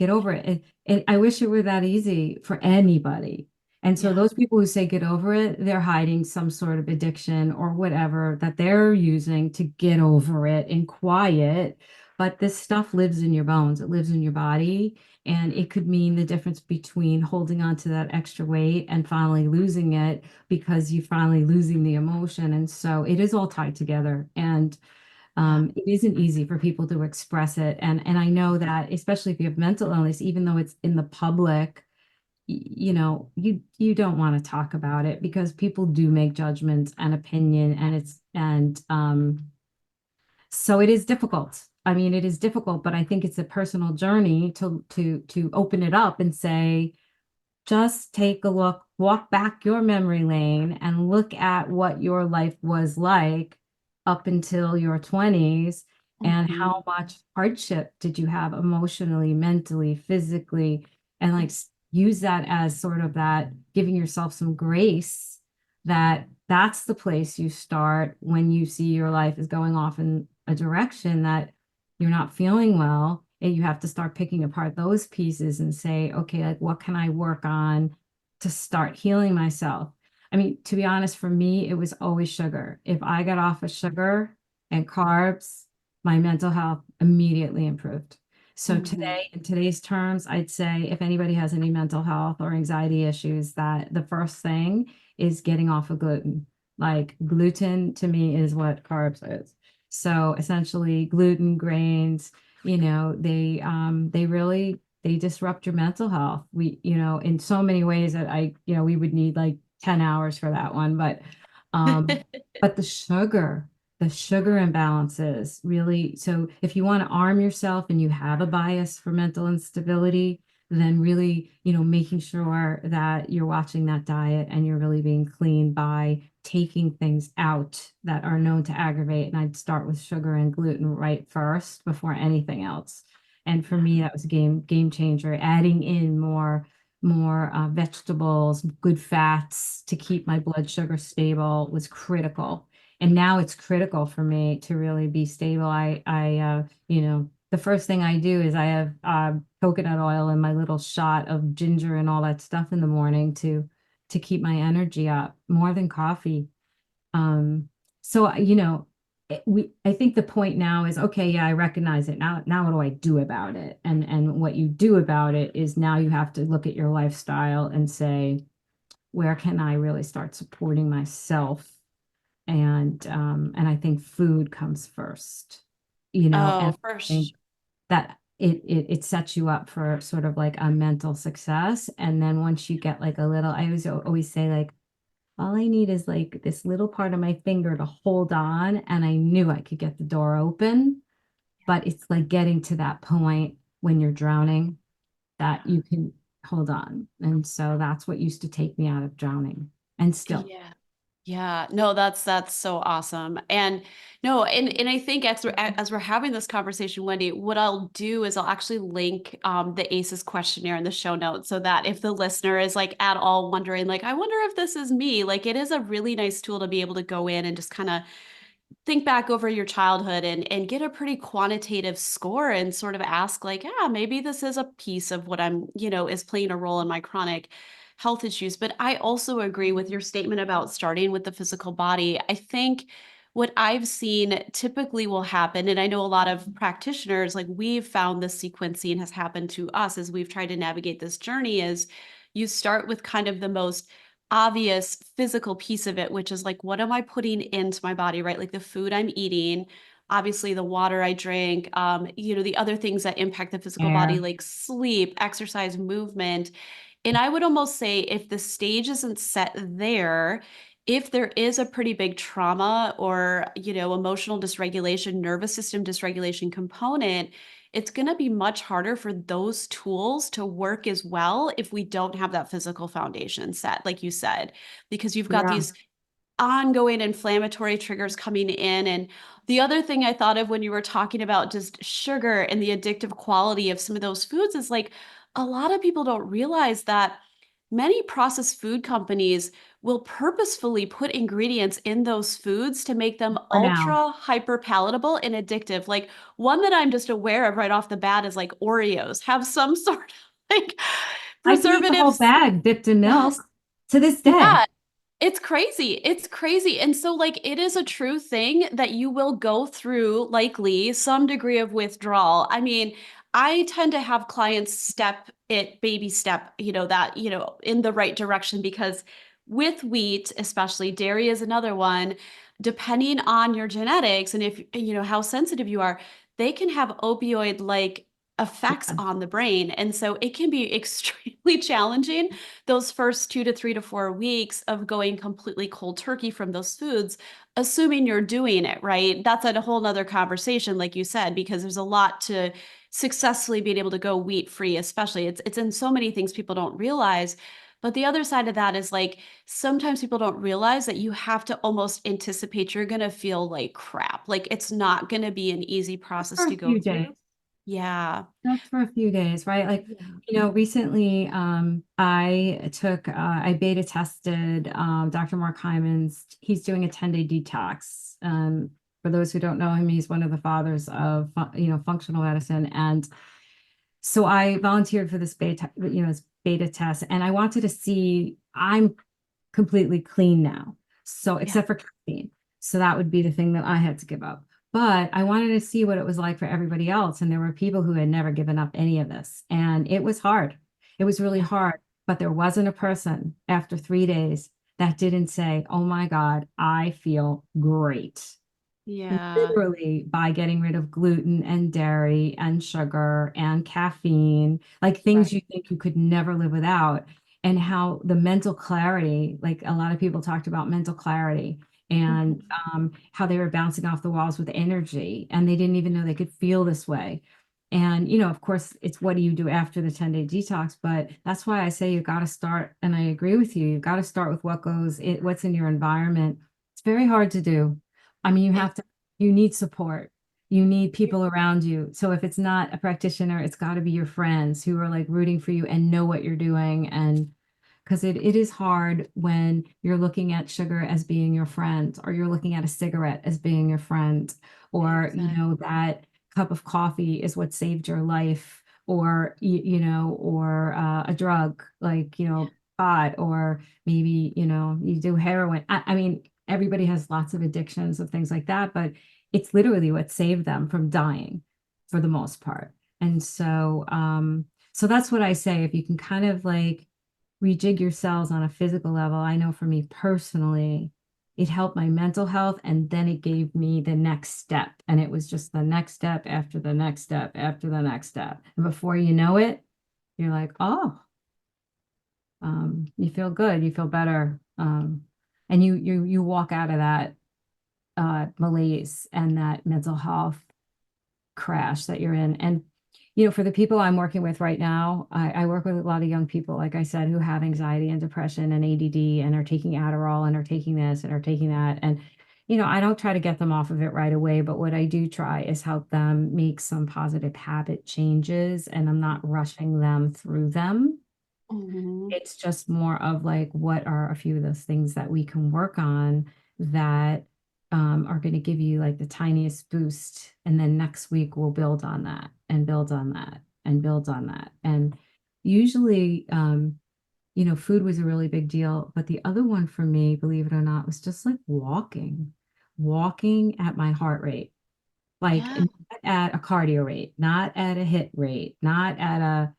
over it. And I wish it were that easy for anybody. And so Yeah. those people who say get over it, they're hiding some sort of addiction or whatever that they're using to get over it in quiet. but this stuff lives in your bones, it lives in your body, and it could mean the difference between holding on to that extra weight and finally losing it because you're finally losing the emotion. And so it is all tied together. And Yeah. it isn't easy for people to express it. And I know that especially if you have mental illness, even though it's in the public, you know, you don't want to talk about it because people do make judgments and opinion, and so it is difficult. I mean, it is difficult, but I think it's a personal journey to open it up and say, just take a look, walk back your memory lane and look at what your life was like up until your 20s, and how Mhm. much hardship did you have emotionally, mentally, physically, and like use that as sort of that giving yourself some grace, that that's the place you start when you see your life is going off in a direction that you're not feeling well, and you have to start picking apart those pieces and say, okay, like what can I work on to start healing myself? I mean, to be honest, for me, it was always sugar. If I got off of sugar and carbs, my mental health immediately improved. So Mhm. today, in today's terms, I'd say if anybody has any mental health or anxiety issues, that the first thing is getting off of gluten. Like gluten to me is what carbs is. So essentially gluten, grains, you know, they really they disrupt your mental health. We, you know, in so many ways that we would need like 10 hours for that one. Um, but the sugar imbalances really, so if you want to arm yourself and you have a bias for mental instability, then really, you know, making sure that you're watching that diet and you're really being clean by taking things out that are known to aggravate. And I'd start with sugar and gluten right first before anything else. And for me, that was a game changer. Adding in more vegetables, good fats to keep my blood sugar stable was critical. And now it's critical for me to really be stable. You know, the first thing I do is I have coconut oil and my little shot of ginger and all that stuff in the morning to keep my energy up more than coffee. Um, so you know, I think the point now is okay, yeah, I recognize it. Now what do I do about it? And what you do about it is now you have to look at your lifestyle and say, where can I really start supporting myself? And I think food comes first, you know, Oh, and for I think sure. that it sets you up for sort of like a mental success. And then once you get like a little, I always say like, all I need is like this little part of my finger to hold on, and I knew I could get the door open. But it's like getting to that point when you're drowning that you can hold on. And so that's what used to take me out of drowning. And still, Yeah. Yeah, no, that's so awesome. And no, and I think as we're having this conversation, Wendy, what I'll do is I'll actually link the ACEs questionnaire in the show notes so that if the listener is like at all wondering, like, I wonder if this is me, like it is a really nice tool to be able to go in and just kind of think back over your childhood and get a pretty quantitative score and sort of ask like, yeah, maybe this is a piece of what I'm, is playing a role in my chronic health issues. But I also agree with your statement about starting with the physical body. I think what I've seen typically will happen, and I know a lot of practitioners, like we've found this sequencing has happened to us as we've tried to navigate this journey, is you start with kind of the most obvious physical piece of it, which is like, what am I putting into my body, right? Like the food I'm eating, obviously the water I drink, the other things that impact the physical body, air, like sleep, exercise, movement. And I would almost say if the stage isn't set there, if there is a pretty big trauma or, emotional dysregulation, nervous system dysregulation component, it's going to be much harder for those tools to work as well if we don't have that physical foundation set, like you said, because you've got yeah, these ongoing inflammatory triggers coming in. And the other thing I thought of when you were talking about just sugar and the addictive quality of some of those foods is like a lot of people don't realize that many processed food companies will purposefully put ingredients in those foods to make them for now. ultra hyper palatable and addictive. Like one that I'm just aware of right off the bat is like Oreos have some sort of like I can eat the whole preservatives. bag dipped in milk to this Yeah, day. It's crazy. It's crazy. And so like it is a true thing that you will go through likely some degree of withdrawal. I mean, I tend to have clients step it baby step, that, in the right direction because with wheat, especially dairy is another one, depending on your genetics and if, how sensitive you are, they can have opioid like effects Yeah. on the brain. And so it can be extremely challenging those first 2 to 3 to 4 weeks of going completely cold turkey from those foods, assuming you're doing it right. That's a whole nother conversation, like you said, because there's a lot to successfully being able to go wheat free, especially it's in so many things people don't realize. But the other side of that is like sometimes people don't realize that you have to almost anticipate you're going to feel like crap. Like it's not going to be an easy Just process for to a go few days. through. Yeah. Just for a few days, right? Like, Yeah. recently I beta tested Dr. Mark Hyman's, he's doing a 10-day detox. For those who don't know him, he's one of the fathers of functional medicine. And so I volunteered for this beta test, and I wanted to see, I'm completely clean now. So Yeah. except for caffeine. So that would be the thing that I had to give up. But I wanted to see what it was like for everybody else. And there were people who had never given up any of this. And it was hard. It was really Yeah. hard. But there wasn't a person after 3 days that didn't say, oh my God, I feel great. Yeah. Literally by getting rid of gluten and dairy and sugar and caffeine, like things Right. you think you could never live without, and how the mental clarity, like a lot of people talked about mental clarity and Mhm. how they were bouncing off the walls with energy and they didn't even know they could feel this way. And, of course, it's what do you do after the 10-day detox? But that's why I say you got to start, and I agree with you, you've got to start with what's in your environment. It's very hard to do. I mean, It, you need support. You need people around you. So if it's not a practitioner, it's got to be your friends who are like rooting for you and know what you're doing. And because it is hard when you're looking at sugar as being your friend, or you're looking at a cigarette as being your friend, or, exactly. that cup of coffee is what saved your life, or, or a drug like, pot, or maybe, you do heroin. I mean, everybody has lots of addictions of things like that, but it's literally what saved them from dying for the most part. And so that's what I say. If you can kind of like rejig your cells on a physical level, I know for me personally, it helped my mental health. And then it gave me the next step. And it was just the next step after the next step after the next step. And before you know it, you're like, oh, you feel good, you feel better. And you walk out of that malaise and that mental health crash that you're in. And, for the people I'm working with right now, I work with a lot of young people, like I said, who have anxiety and depression and ADD and are taking Adderall and are taking this and are taking that. And, I don't try to get them off of it right away, but what I do try is help them make some positive habit changes, and I'm not rushing them through them. Mhm. It's just more of like, what are a few of those things that we can work on that are going to give you like the tiniest boost. And then next week we'll build on that and build on that and build on that. And usually, food was a really big deal. But the other one for me, believe it or not, was just like walking at my heart rate, like Yeah. not at a cardio rate, not at a hit rate, not at a,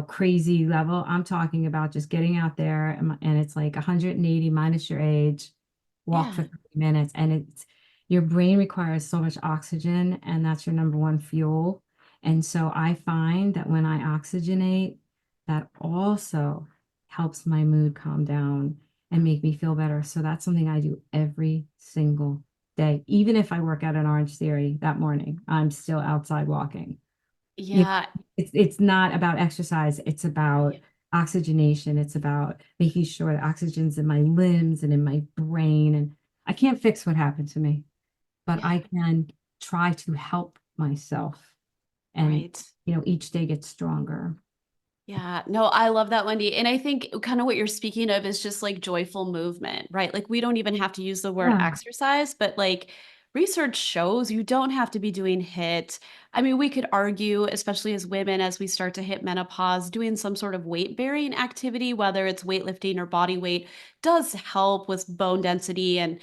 crazy level. I'm talking about just getting out there, and it's like 180 minus your age, walk for Yeah. 30 minutes. And your brain requires so much oxygen, and that's your number one fuel. And so I find that when I oxygenate, that also helps my mood calm down and make me feel better. So that's something I do every single day. Even if I work at an Orange Theory that morning, I'm still outside walking. You know, Yeah. it's not about exercise, it's about oxygenation. It's about making sure that oxygen's in my limbs and in my brain. And I can't fix what happened to me, but Yeah. I can try to help myself. And, Right. each day gets stronger. Yeah, no, I love that, Wendy. And I think kind of what you're speaking of is just like joyful movement, right? Like we don't even have to use the word Yeah. exercise, but like research shows you don't have to be doing HIIT. I mean, we could argue, especially as women, as we start to hit menopause, doing some sort of weight bearing activity, whether it's weightlifting or body weight, does help with bone density and,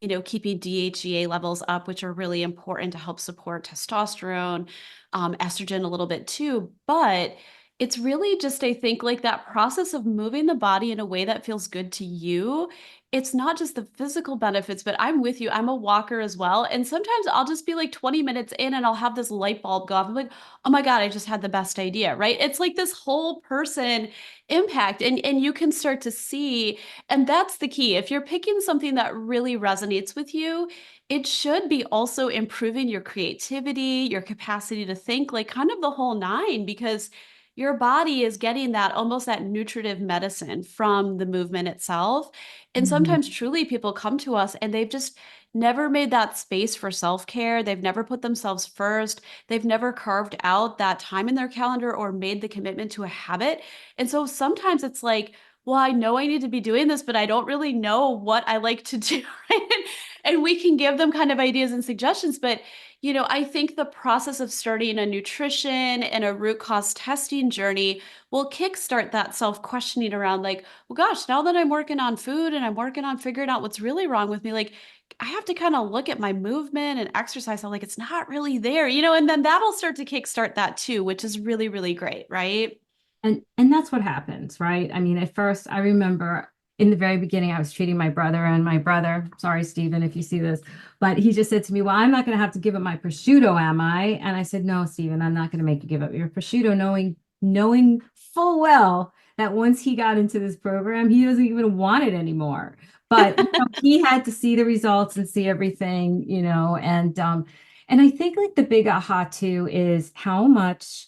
keeping DHEA levels up, which are really important to help support testosterone, estrogen a little bit too. But it's really just, I think, like that process of moving the body in a way that feels good to you. It's not just the physical benefits, but I'm with you. I'm a walker as well. And sometimes I'll just be like 20 minutes in and I'll have this light bulb go off. I'm like, oh my God, I just had the best idea, right? It's like this whole person impact and you can start to see, and that's the key. If you're picking something that really resonates with you, it should be also improving your creativity, your capacity to think, like kind of the whole nine, because your body is getting that almost that nutritive medicine from the movement itself. And Mhm. sometimes truly people come to us and they've just never made that space for self-care. They've never put themselves first. They've never carved out that time in their calendar or made the commitment to a habit. And so sometimes it's like, well, I know I need to be doing this, but I don't really know what I like to do. Right? And we can give them kind of ideas and suggestions, but I think the process of starting a nutrition and a root cause testing journey will kickstart that self-questioning around like, well, gosh, now that I'm working on food and I'm working on figuring out what's really wrong with me, like I have to kind of look at my movement and exercise. I'm like, it's not really there, and then that'll start to kickstart that too, which is really, really great, right? And that's what happens, right? I mean, at first, I remember in the very beginning, I was treating my brother, and my brother, sorry, Stephen, if you see this, but he just said to me, well, I'm not going to have to give up my prosciutto, am I? And I said, no, Stephen, I'm not going to make you give up your prosciutto, knowing full well that once he got into this program, he doesn't even want it anymore. But he had to see the results and see everything, and I think like the big aha too is how much,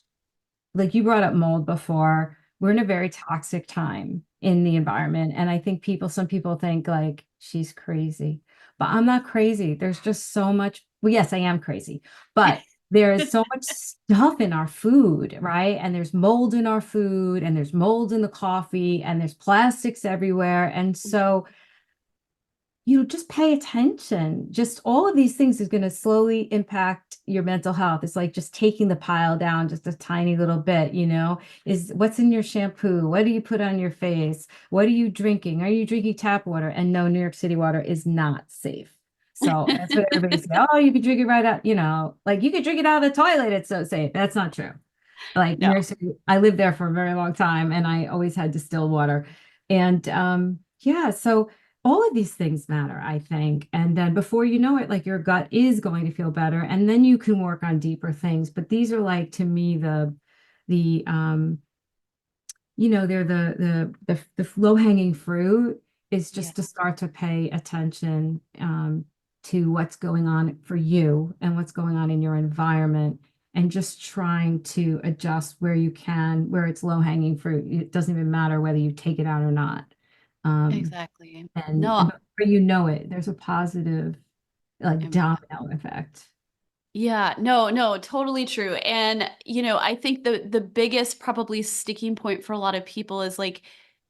like you brought up mold before. We're in a very toxic time in the environment. And I think some people think like she's crazy, but I'm not crazy. There's just so much. Well, yes, I am crazy, but there is so much stuff in our food, right? And there's mold in our food, and there's mold in the coffee, and there's plastics everywhere. And so just pay attention. Just all of these things is going to slowly impact your mental health. It's like just taking the pile down just a tiny little bit, is what's in your shampoo? What do you put on your face? What are you drinking? Are you drinking tap water? And no, New York City water is not safe. So that's what everybody say. Oh, you can drink it right out, like you could drink it out of the toilet. It's so safe. That's not true. Like New No. York City, I lived there for a very long time and I always had distilled water. And yeah, so all of these things matter, I think. And then before you know it, like your gut is going to feel better. And then you can work on deeper things. But these are like to me the they're the low-hanging fruit is Yeah, just to start to pay attention to what's going on for you and what's going on in your environment and just trying to adjust where you can, where it's low-hanging fruit. It doesn't even matter whether you take it out or not. Um, exactly. and No, before you know it, there's a positive like impact. domino effect. Yeah, no, no, totally true. And, I think the biggest probably sticking point for a lot of people is like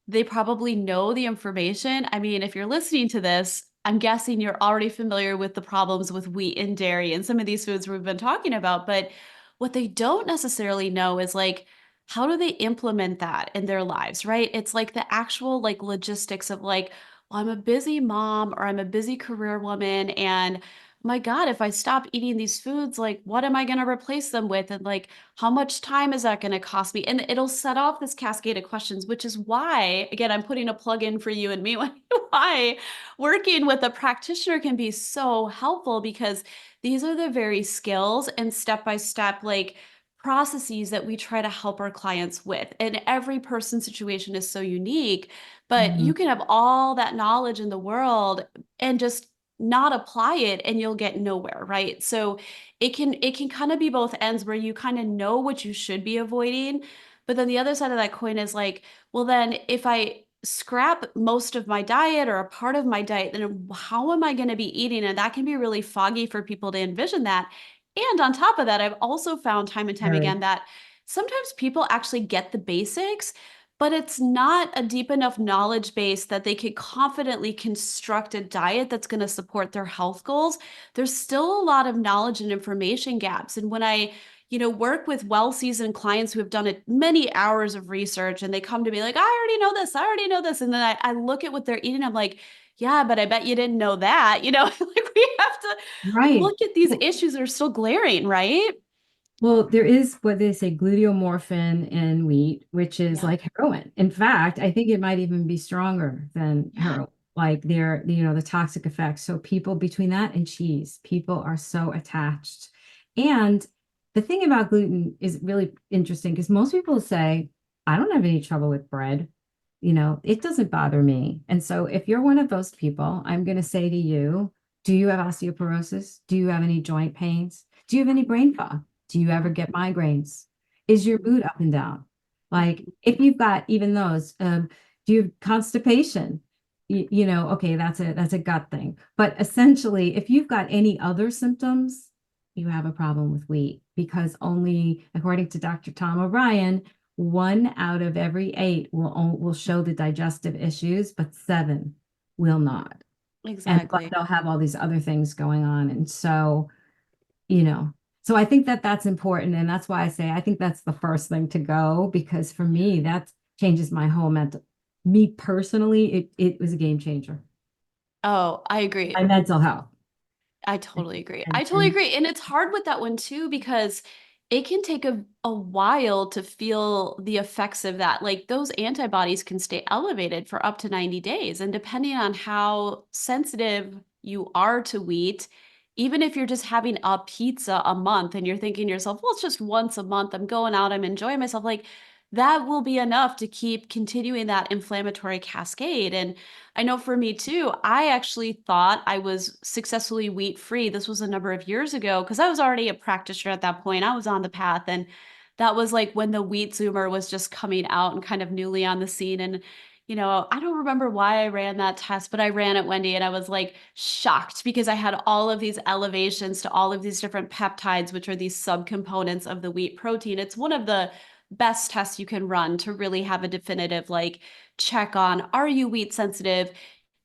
they probably know the information. I mean, if you're listening to this, I'm guessing you're already familiar with the problems with wheat and dairy and some of these foods we've been talking about, but what they don't necessarily know is like how do they implement that in their lives, right? It's like the actual like logistics of like, well, I'm a busy mom or I'm a busy career woman and my God, if I stop eating these foods, like what am I going to replace them with? And like, how much time is that going to cost me? And it'll set off this cascade of questions, which is why, again, I'm putting a plug in for you and me, why working with a practitioner can be so helpful because these are the very skills and step-by-step, like processes that we try to help our clients with. And every person's situation is so unique, but Mhm. you can have all that knowledge in the world and just not apply it and you'll get nowhere, right? So it can kind of be both ends where you kind of know what you should be avoiding, but then the other side of that coin is like, well then if I scrap most of my diet or a part of my diet, then how am I going to be eating? And that can be really foggy for people to envision that. And on top of that, I've also found time and time Very. again that sometimes people actually get the basics, but it's not a deep enough knowledge base that they could confidently construct a diet that's going to support their health goals. There's still a lot of knowledge and information gaps. And when I, work with well-seasoned clients who have done it many hours of research and they come to me like, I already know this, I already know this. And then I look at what they're eating. I'm like, yeah, but I bet you didn't know that, like we have to Right. look at these issues that are still glaring, right? Well, there is what they say gluteomorphin in wheat, which is Yeah. like heroin. In fact, I think it might even be stronger than Yeah. heroin, like the toxic effects. So people between that and cheese, people are so attached. And the thing about gluten is really interesting because most people say, I don't have any trouble with bread. It doesn't bother me. And so if you're one of those people, I'm going to say to you, do you have osteoporosis? Do you have any joint pains? Do you have any brain fog? Do you ever get migraines? Is your mood up and down? Like if you've got even those, do you have constipation? Okay, that's a gut thing. But essentially, if you've got any other symptoms, you have a problem with wheat because only, according to Dr. Tom O'Brien, 1 out of every 8 will show the digestive issues, but 7 will not. But Exactly. they'll have all these other things going on. And so, you know, so I think that that's important. And that's why I say I think that's the first thing to go, because for me, that changes my whole mental. Me personally, it was a game changer. Oh, I agree. My mental health. I totally agree. I And, totally and agree. And it's hard with that one too, because it can take a while to feel the effects of that. Like those antibodies can stay elevated for up to 90 days. And depending on how sensitive you are to wheat, even if you're just having a pizza a month and you're thinking to yourself, well, it's just once a month, I'm going out, I'm enjoying myself, like that will be enough to keep continuing that inflammatory cascade. And I know for me too, I actually thought I was successfully wheat free. This was a number of years ago because I was already a practitioner at that point. I was on the path. And that was like when the wheat zoomer was just coming out and kind of newly on the scene. And, I don't remember why I ran that test, but I ran it, Wendy, and I was like shocked because I had all of these elevations to all of these different peptides, which are these subcomponents of the wheat protein. It's one of the best tests you can run to really have a definitive like check on, are you wheat sensitive?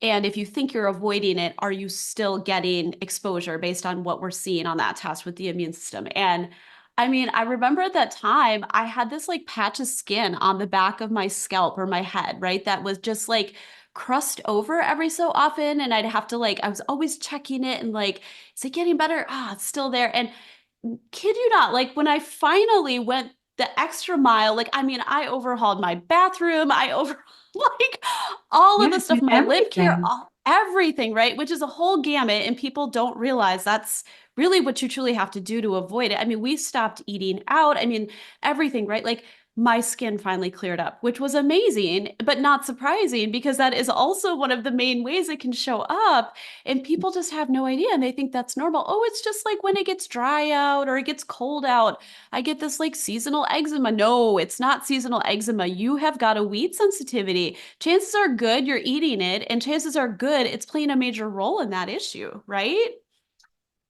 And if you think you're avoiding it, are you still getting exposure based on what we're seeing on that test with the immune system? And I mean, I remember at that time, I had this like patch of skin on the back of my scalp or my head, right? That was just like crust over every so often. And I'd have to like, I was always checking it and like, is it getting better? Ah, it's still there. And kid you not, like when I finally went the extra mile, like, I mean, I overhauled my bathroom, I over like all of yeah, the stuff, my lip care, everything. everything, right? Which is a whole gamut. And people don't realize that's really what you truly have to do to avoid it. I mean, we stopped eating out. I mean, everything, right? Like my skin finally cleared up, which was amazing, but not surprising because that is also one of the main ways it can show up. And people just have no idea and they think that's normal. Oh, it's just like when it gets dry out or it gets cold out, I get this like seasonal eczema. No, it's not seasonal eczema. You have got a wheat sensitivity. Chances are good you're eating it, and chances are good it's playing a major role in that issue, right?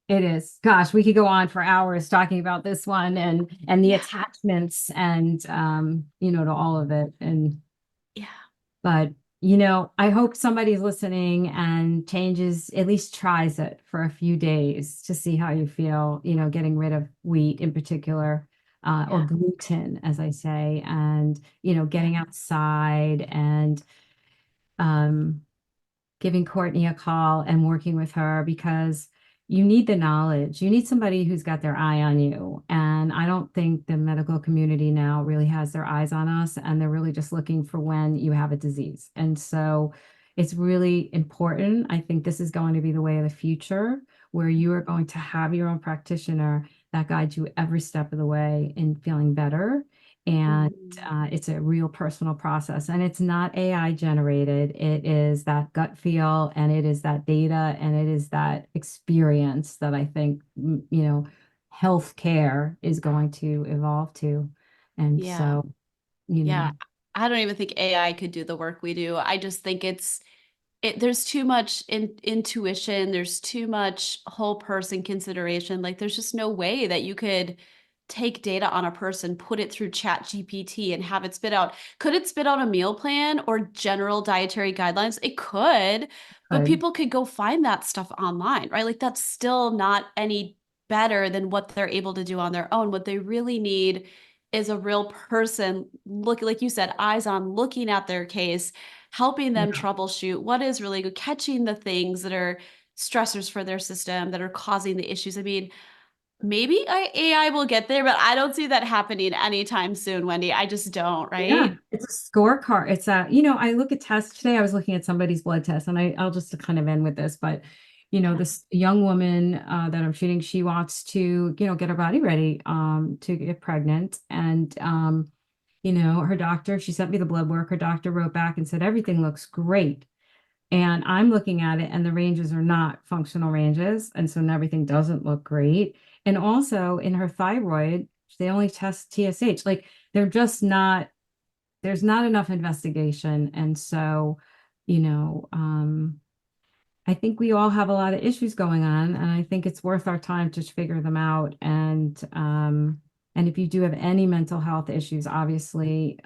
It is. Gosh, we could go on for hours talking about this one and the Yeah. attachments and to all of it. And Yeah. but I hope somebody's listening and changes, at least tries it for a few days to see how you feel, getting rid of wheat in particular, or Yeah. gluten, as I say, and Yeah. getting outside and um giving Courtney a call and working with her because you need the knowledge. You need somebody who's got their eye on you. And I don't think the medical community now really has their eyes on us, and they're really just looking for when you have a disease. And so it's really important. I think this is going to be the way of the future, where you are going to have your own practitioner that guides you every step of the way in feeling better. And Mhm. it's a real personal process, and it's not AI generated. It is that gut feel, and it is that data, and it is that experience that I think, healthcare is going to evolve to. And Yeah. so, you Yeah. know, I don't even think AI could do the work we do. I just think there's too much intuition, there's too much whole person consideration. Like there's just no way that you could take data on a person, put it through Chat GPT and have it spit out. Could it spit out a meal plan or general dietary guidelines? It could, but Good. people could go find that stuff online, right? Like that's still not any better than what they're able to do on their own. What they really need is a real person, look, like you said, eyes on, looking at their case, helping them Yeah. troubleshoot what is really good, catching the things that are stressors for their system that are causing the issues. I mean, maybe AI will get there, but I don't see that happening anytime soon, Wendy. I just don't, Yeah, right? it's a scorecard. It's a, I look at tests today. I was looking at somebody's blood test, and I'll just kind of end with this, but Yeah. this young woman that I'm treating, she wants to, get her body ready to get pregnant. And her doctor, she sent me the blood work. Her doctor wrote back and said everything looks great. And I'm looking at it, and the ranges are not functional ranges, and so everything doesn't look great. And also in her thyroid, they only test TSH. Like they're just not, there's not enough investigation. And so, you know, um, I think we all have a lot of issues going on, and I think it's worth our time to figure them out. And if you do have any mental health issues, obviously,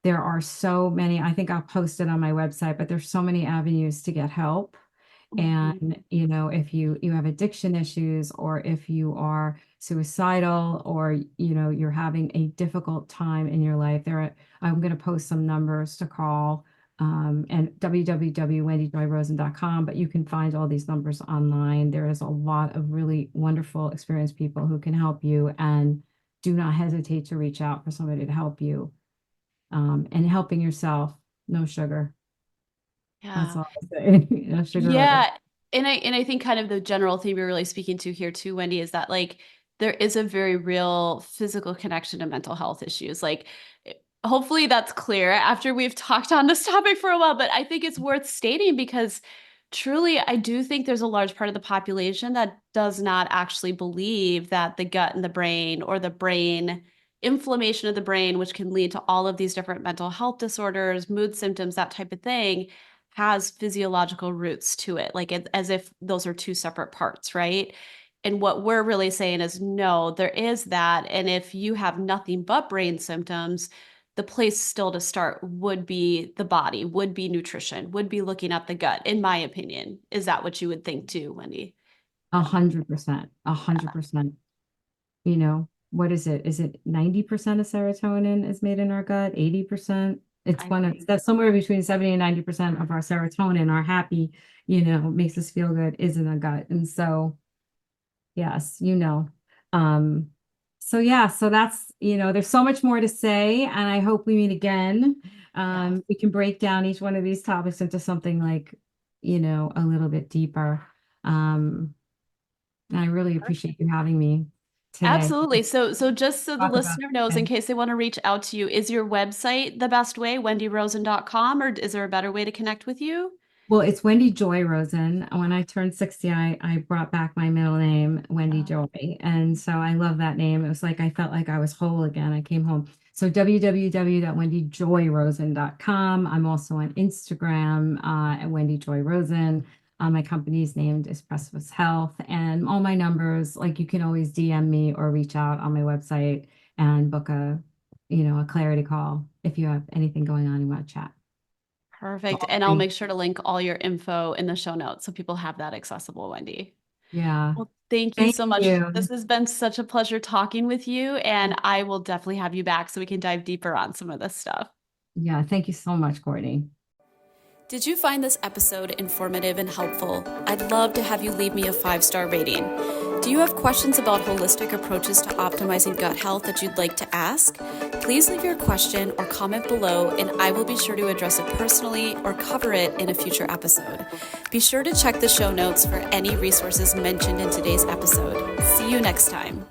there are so many. I think I'll post it on my website, but there's so many avenues to get help. Mhm. And, if you have addiction issues, or if you are suicidal, or, you're having a difficult time in your life, I'm going to post some numbers to call, and www.wendyjoyrosen.com, but you can find all these numbers online. There is a lot of really wonderful, experienced people who can help you, and do not hesitate to reach out for somebody to help you. And helping yourself, no sugar. That's Yeah. all I say. No sugar or. Yeah. And I think kind of the general theme you're really speaking to here too, Wendy, is that like there is a very real physical connection to mental health issues. Like hopefully that's clear after we've talked on this topic for a while, but I think it's worth stating because truly I do think there's a large part of the population that does not actually believe that the gut and the brain, or the brain inflammation of the brain, which can lead to all of these different mental health disorders, mood symptoms, that type of thing, has physiological roots to it, like as if those are two separate parts, right? And what we're really saying is no, there is that. And if you have nothing but brain symptoms, the place still to start would be the body, would be nutrition, would be looking at the gut, in my opinion. Is that what you would think too, Wendy? 100%, 100%. What is it? Is it 90% of serotonin is made in our gut? 80%? It's I one of think. that's somewhere between 70 and 90% of our serotonin, our happy, makes us feel good, is in the gut. And so, yes, Um, so yeah, so that's, there's so much more to say, and I hope we meet again. Yes. We can break down each one of these topics into something like, a little bit deeper. Um, and I really appreciate you having me today. Absolutely. So just so the Talk about listener knows, in it. case they want to reach out to you, is your website the best way, wendyrosen.com, or is there a better way to connect with you? Well, it's Wendy Joy Rosen. When I turned 60, I brought back my middle name, Wendy Oh, Joy. And so I love that name. It was like I felt like I was whole again. I came home. So www.wendyjoyrosen.com. I'm also on Instagram at Wendy Joy Rosen. My company's named is Precipice Health, and all my numbers, like you can always DM me or reach out on my website and book a clarity call if you have anything going on you want to chat. So perfect. all And I'll three. make sure to link all your info in the show notes so people have that accessible, Wendy. Yeah. Well, thank you Thank so much. This you. has been such a pleasure talking with you, and I will definitely have you back so we can dive deeper on some of this stuff. Yeah, thank you so much, Courtney. Did you find this episode informative and helpful? I'd love to have you leave me a 5-star rating. Do you have questions about holistic approaches to optimizing gut health that you'd like to ask? Please leave your question or comment below, and I will be sure to address it personally or cover it in a future episode. Be sure to check the show notes for any resources mentioned in today's episode. See you next time.